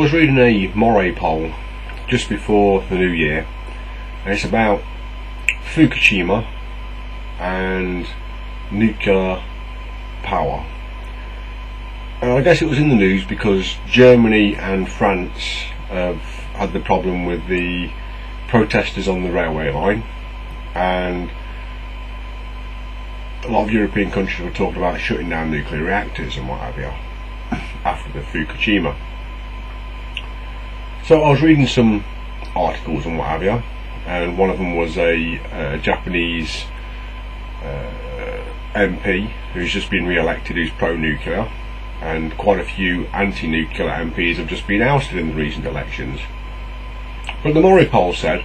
was reading a Moray poll just before the new year, and it's about Fukushima and nuclear power. And I guess it was in the news because Germany and France have had the problem with the protesters on the railway line, and a lot of European countries were talking about shutting down nuclear reactors and what have you after the Fukushima. So I was reading some articles and what have you, and one of them was a Japanese MP who's just been re-elected, who's pro-nuclear, and quite a few anti-nuclear MPs have just been ousted in the recent elections. But the Moray poll said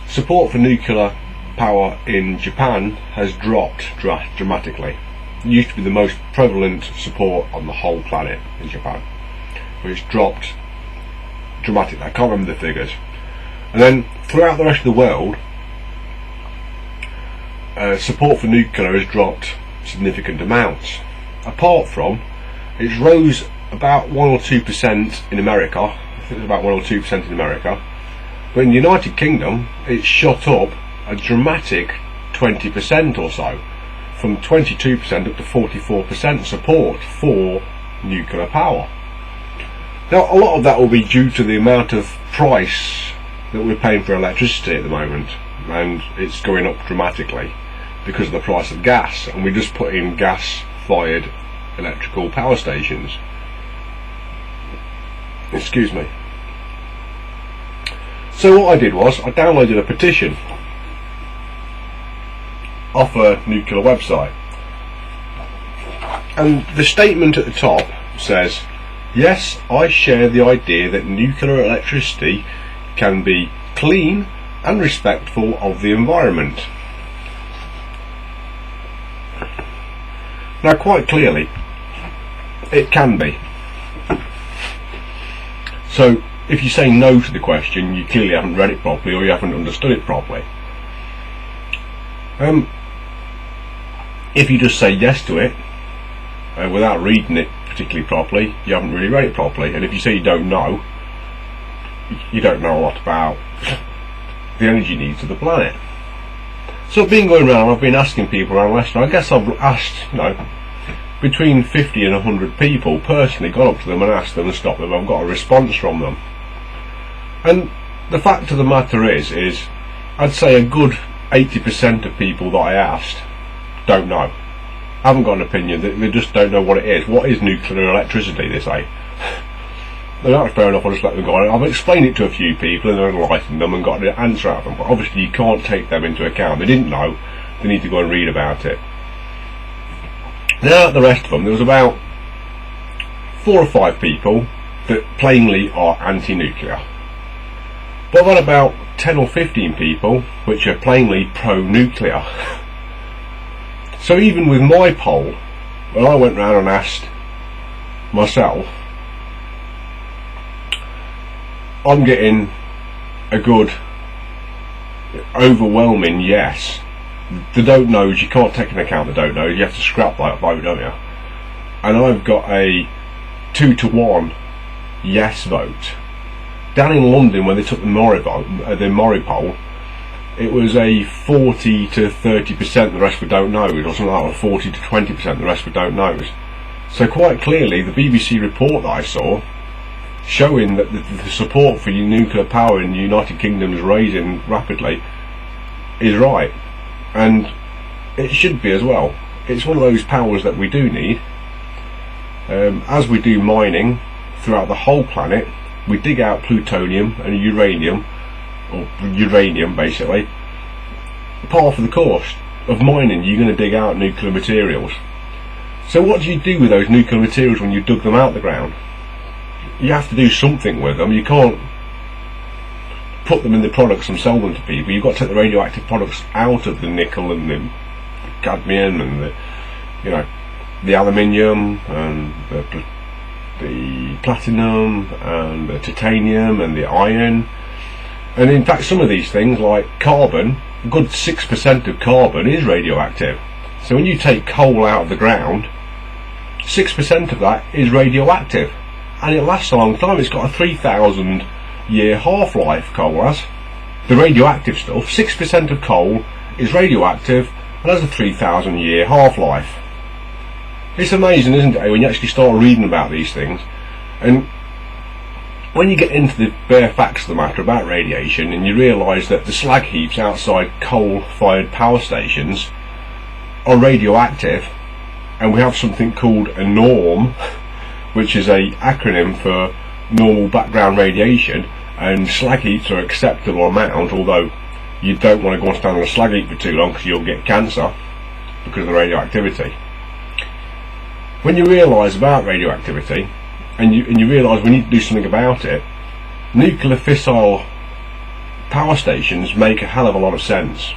support for nuclear power in Japan has dropped dramatically. It used to be the most prevalent support on the whole planet in Japan, but it's dropped dramatically. I can't remember the figures. And then throughout the rest of the world, support for nuclear has dropped significant amounts. Apart from, it's rose about 1 or 2% in America. I think it's about 1 or 2% in America. But in the United Kingdom, it's shot up a dramatic 20% or so, from 22% up to 44% support for nuclear power. Now, a lot of that will be due to the amount of price that we're paying for electricity at the moment, and it's going up dramatically because of the price of gas, and we just put in gas-fired electrical power stations. Excuse me. So what I did was I downloaded a petition off a nuclear website, and the statement at the top says, yes, I share the idea that nuclear electricity can be clean and respectful of the environment. Now, quite clearly, it can be. So, if you say no to the question, you clearly haven't read it properly, or you haven't understood it properly. If you just say yes to it, without reading it particularly properly, you haven't really read it properly. And if you say you don't know a lot about the energy needs of the planet. So I've been going around, I've been asking people around Leicester. I guess I've asked, between 50 and 100 people personally, gone up to them and asked them and stopped them. I've got a response from them. And the fact of the matter is I'd say a good 80% of people that I asked don't know. Haven't got an opinion. They just don't know what it is. What is nuclear electricity, they say. And that's fair enough, I'll just let them go on. I've explained it to a few people and enlightened them and got an answer out of them, but obviously you can't take them into account. They didn't know, they need to go and read about it. Now, the rest of them, there was about 4 or 5 people that plainly are anti-nuclear. But I've had about 10 or 15 people which are plainly pro-nuclear. So even with my poll, when I went round and asked myself, I'm getting a good overwhelming yes. The don't knows, you can't take into account the don't knows, you have to scrap that vote, don't you? And I've got a 2-to-1 yes vote. Down in London, when they took the Moray poll, it was a 40 to 30%, the rest were don't knows, or something like that, or 40 to 20%, the rest were don't knows. So quite clearly, the BBC report that I saw, showing that the support for nuclear power in the United Kingdom is rising rapidly, is right. And it should be as well. It's one of those powers that we do need. As we do mining throughout the whole planet, we dig out plutonium and uranium, or uranium basically. Part of the cost of mining, you're going to dig out nuclear materials. So what do you do with those nuclear materials when you dug them out of the ground? You have to do something with them. You can't put them in the products and sell them to people. You've got to take the radioactive products out of the nickel and the cadmium and the aluminium and the platinum and the titanium and the iron. And in fact, some of these things, like carbon, a good 6% of carbon is radioactive. So when you take coal out of the ground, 6% of that is radioactive. and it lasts a long time. It's got a 3,000 year half-life, coal has. The radioactive stuff, 6% of coal is radioactive and has a 3,000 year half-life. It's amazing, isn't it, when you actually start reading about these things, and when you get into the bare facts of the matter about radiation, and you realise that the slag heaps outside coal-fired power stations are radioactive, and we have something called a norm, which is a acronym for normal background radiation, and slag heaps are acceptable amount, although you don't want to go and stand on a slag heap for too long because you'll get cancer because of the radioactivity. When you realise about radioactivity, and you realise we need to do something about it, nuclear fissile power stations make a hell of a lot of sense.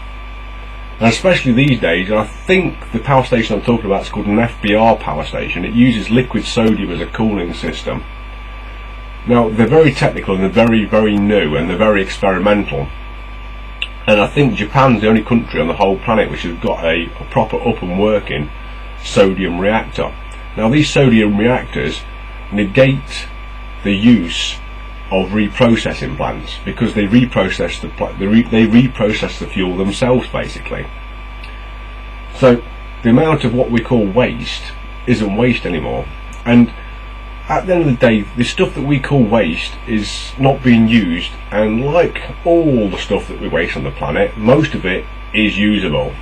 And especially these days, and I think the power station I'm talking about is called an FBR power station. It uses liquid sodium as a cooling system. Now, they're very technical and they're very, very new and they're very experimental. And I think Japan's the only country on the whole planet which has got a proper up and working sodium reactor. Now, these sodium reactors negate the use of reprocessing plants because they reprocess the fuel themselves, basically. So the amount of what we call waste isn't waste anymore, and at the end of the day, the stuff that we call waste is not being used, and like all the stuff that we waste on the planet, most of it is usable.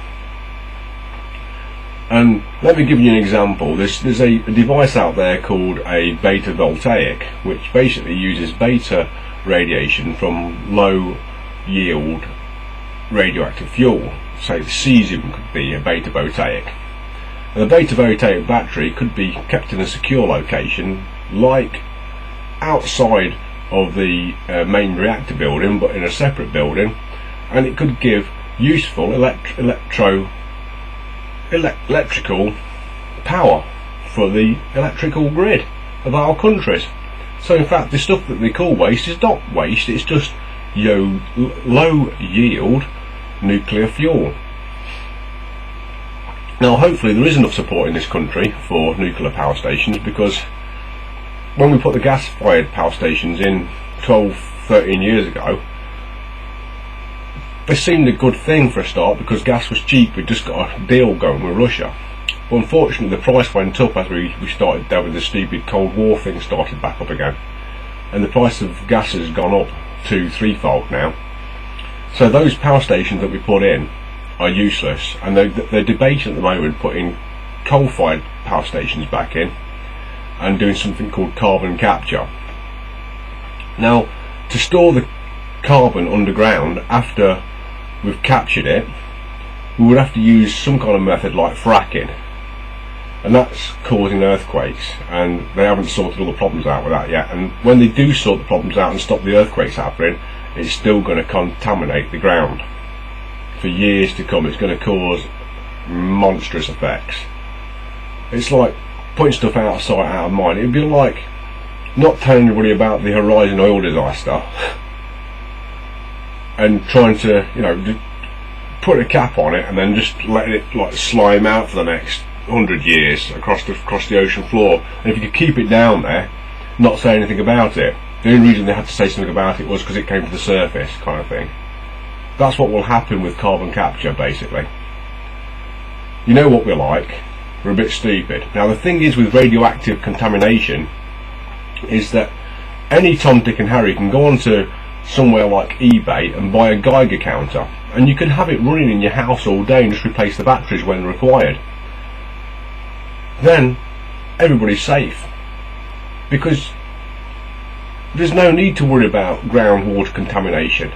And let me give you an example. There's a device out there called a beta voltaic, which basically uses beta radiation from low yield radioactive fuel. Say the cesium could be a beta voltaic. And the beta voltaic battery could be kept in a secure location, like outside of the main reactor building, but in a separate building, and it could give useful electrical power for the electrical grid of our countries. So in fact, the stuff that they call waste is not waste, it's just low yield nuclear fuel. Now hopefully there is enough support in this country for nuclear power stations, because when we put the gas fired power stations in 12-13 years ago, they seemed a good thing for a start because gas was cheap. We just got a deal going with Russia. But unfortunately the price went up as we started down with the stupid Cold War thing started back up again, and the price of gas has gone up 2-3-fold now. So those power stations that we put in are useless, and they're debating at the moment putting coal-fired power stations back in and doing something called carbon capture. Now, to store the carbon underground after we've captured it, we would have to use some kind of method like fracking, and that's causing earthquakes, and they haven't sorted all the problems out with that yet. And when they do sort the problems out and stop the earthquakes happening, it's still going to contaminate the ground for years to come. It's going to cause monstrous effects. It's like putting stuff out of sight, out of mind. It'd be like not telling anybody about the Horizon oil disaster and trying to, put a cap on it and then just let it like slime out for the next 100 years across the ocean floor. And if you could keep it down there, not say anything about it, the only reason they had to say something about it was because it came to the surface, kind of thing. That's what will happen with carbon capture, basically. You know what we're like, we're a bit stupid. Now the thing is with radioactive contamination is that any Tom, Dick and Harry can go onto somewhere like eBay and buy a Geiger counter, and you can have it running in your house all day and just replace the batteries when required. Then everybody's safe, because there's no need to worry about groundwater contamination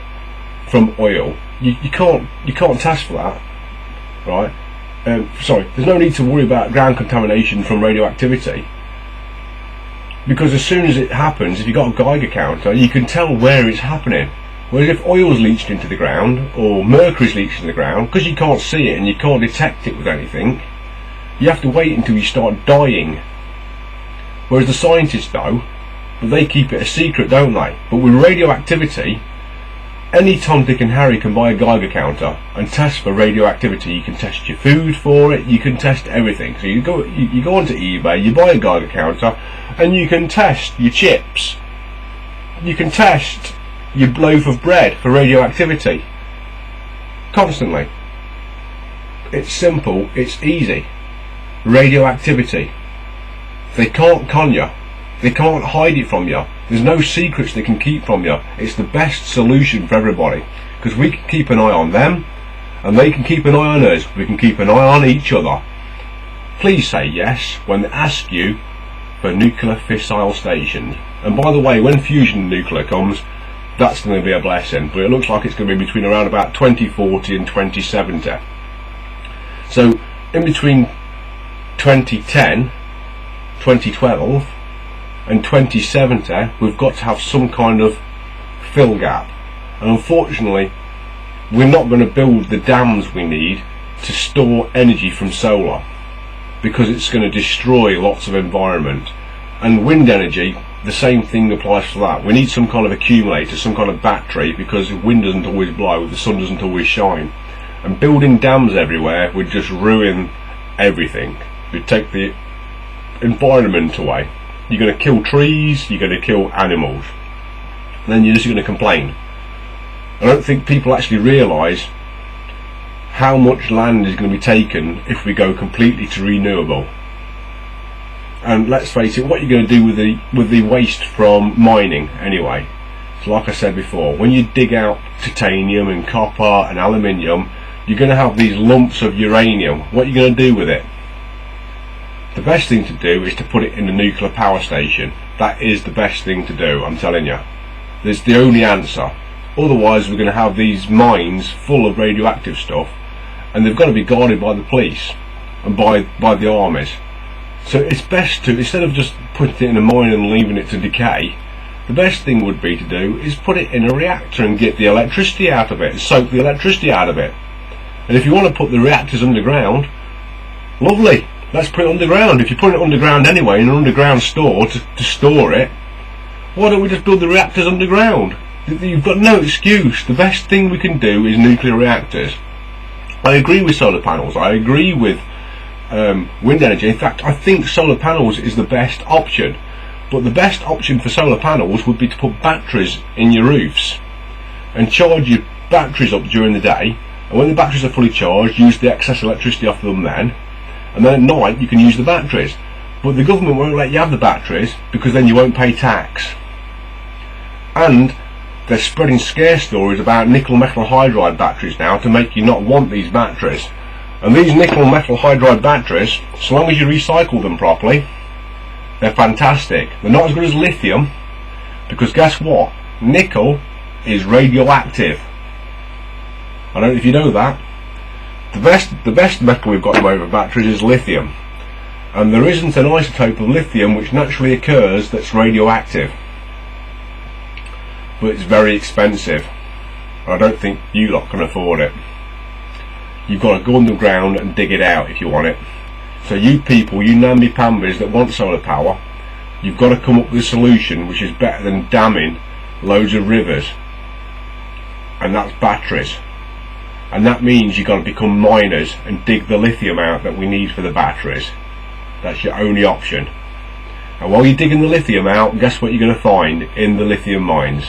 from oil. You can't test for that, right? There's no need to worry about ground contamination from radioactivity, because as soon as it happens, if you've got a Geiger counter, you can tell where it's happening. Whereas if oil's leached into the ground or mercury's leached into the ground, because you can't see it and you can't detect it with anything, you have to wait until you start dying. Whereas the scientists know, but they keep it a secret, don't they? But with radioactivity, Any Tom, Dick and Harry can buy a Geiger counter and test for radioactivity. You can test your food for it, you can test everything. So you go onto eBay, you buy a Geiger counter, and you can test your chips. You can test your loaf of bread for radioactivity. Constantly. It's simple, it's easy. Radioactivity. They can't con you. They can't hide it from you. There's no secrets they can keep from you. It's the best solution for everybody, because we can keep an eye on them and they can keep an eye on us. We can keep an eye on each other. Please say yes when they ask you for nuclear fissile stations. And by the way, when fusion nuclear comes, that's going to be a blessing, but it looks like it's going to be between around about 2040 and 2070. So in between 2010, 2012 and 2070, we've got to have some kind of fill gap, and unfortunately we're not going to build the dams we need to store energy from solar, because it's going to destroy lots of environment. And wind energy, the same thing applies to that. We need some kind of accumulator, some kind of battery, because the wind doesn't always blow, the sun doesn't always shine, and building dams everywhere would just ruin everything. It'd take the environment away. You're going to kill trees, you're going to kill animals, and then you're just going to complain. I don't think people actually realise how much land is going to be taken if we go completely to renewable. And let's face it, what you're going to do with the waste from mining anyway. So like I said before, when you dig out titanium and copper and aluminium, you're going to have these lumps of uranium. What are you going to do with it? The best thing to do is to put it in a nuclear power station. That is the best thing to do, I'm telling you. There's the only answer. Otherwise we're going to have these mines full of radioactive stuff, and they've got to be guarded by the police and by the armies. So it's best to, instead of just putting it in a mine and leaving it to decay, the best thing would be to do is put it in a reactor and get the electricity out of it, soak the electricity out of it. And if you want to put the reactors underground, lovely. Let's put it underground. If you put it underground anyway, in an underground store to store it, why don't we just build the reactors underground? You've got no excuse. The best thing we can do is nuclear reactors. I agree with solar panels. I agree with wind energy. In fact, I think solar panels is the best option. But the best option for solar panels would be to put batteries in your roofs and charge your batteries up during the day. And when the batteries are fully charged, use the excess electricity off them then. And then at night you can use the batteries. But the government won't let you have the batteries, because then you won't pay tax. And they're spreading scare stories about nickel metal hydride batteries now to make you not want these batteries. And these nickel metal hydride batteries, so long as you recycle them properly, they're fantastic. They're not as good as lithium, because guess what? Nickel is radioactive. I don't know if you know that. The best metal we've got at the moment for batteries is lithium, and there isn't an isotope of lithium which naturally occurs that's radioactive, but it's very expensive. I don't think you lot can afford it. You've got to go underground and dig it out if you want it. So you people, you namby-pambys that want solar power, you've got to come up with a solution which is better than damming loads of rivers, and that's batteries. And that means you've got to become miners and dig the lithium out that we need for the batteries. That's your only option. And while you're digging the lithium out, guess what you're going to find in the lithium mines?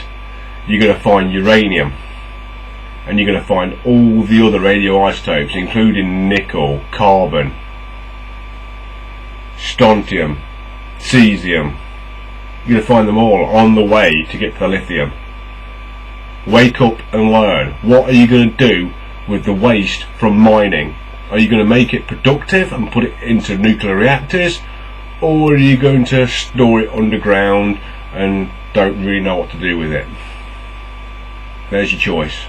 You're going to find uranium, and you're going to find all the other radioisotopes, including nickel, carbon, strontium, cesium. You're going to find them all on the way to get to the lithium. Wake up and learn. What are you going to do with the waste from mining? Are you going to make it productive and put it into nuclear reactors, or are you going to store it underground and don't really know what to do with it? There's your choice.